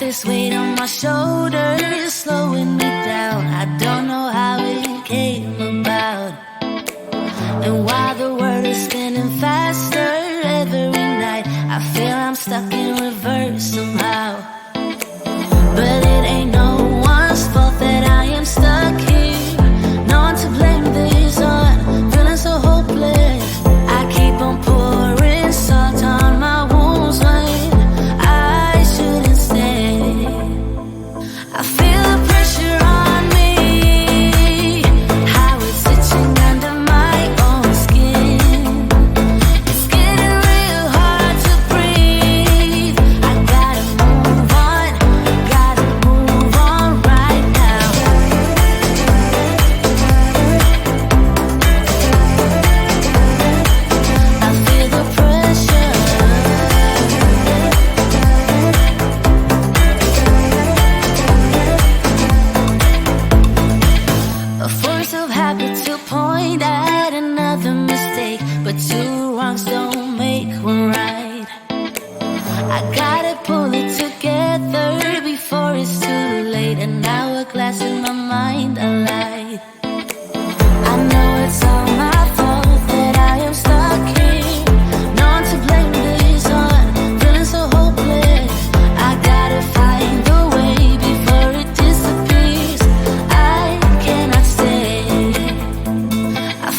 this weight on my shoulders, slowing me down. I don't know how it came about. And while the world is spinning faster every night, I feel I'm stuck in reverse somehow. But it ain't no one's fault that I am stuck here. No one to blame this on, feeling so hopeless. I keep on pouring salt on my wounds when I shouldn't stay. I feel the pressure on me, how it's itching under my own skin. It's getting real hard to breathe. I gotta move on right now. I feel the pressure. A force of habit to point at another mistake, but two wrongs don't make one right. I gotta pull it together before it's too late. An hourglass in my mind, a light. I know it's all my fault that I am stuck here. No one to blame this on, feeling so hopeless. I gotta find a way before it disappears. I cannot stay. I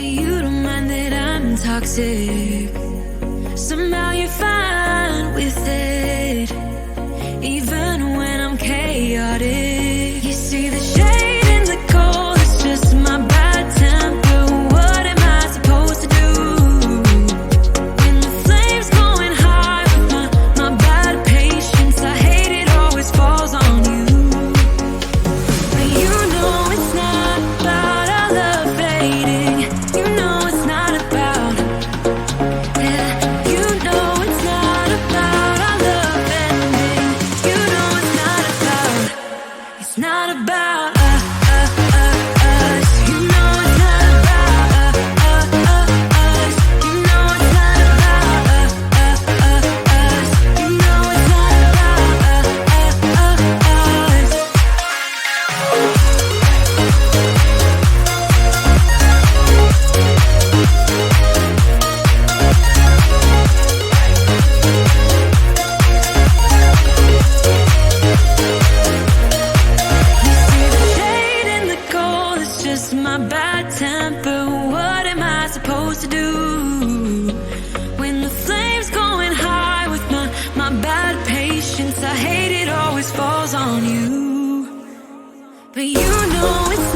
you don't mind that I'm toxic. Somehow you're fine with it, even when I'm chaotic. You see the shade in the cold, it's just my bad temper. What am I supposed to do when the flame's going high with my bad patience? I hate it always falls on you. But you know it's not about our love fading. You know it's not about, yeah. You know it's not about our love ending. You know it's not about, it's not about us. You know it's not about us. You know it's not about us. You know it's not about us. You see the shade in the cold, it's just my bad temper. What am I supposed to do when the flame's going high with my bad patience? I hate it always falls on you. But you know it's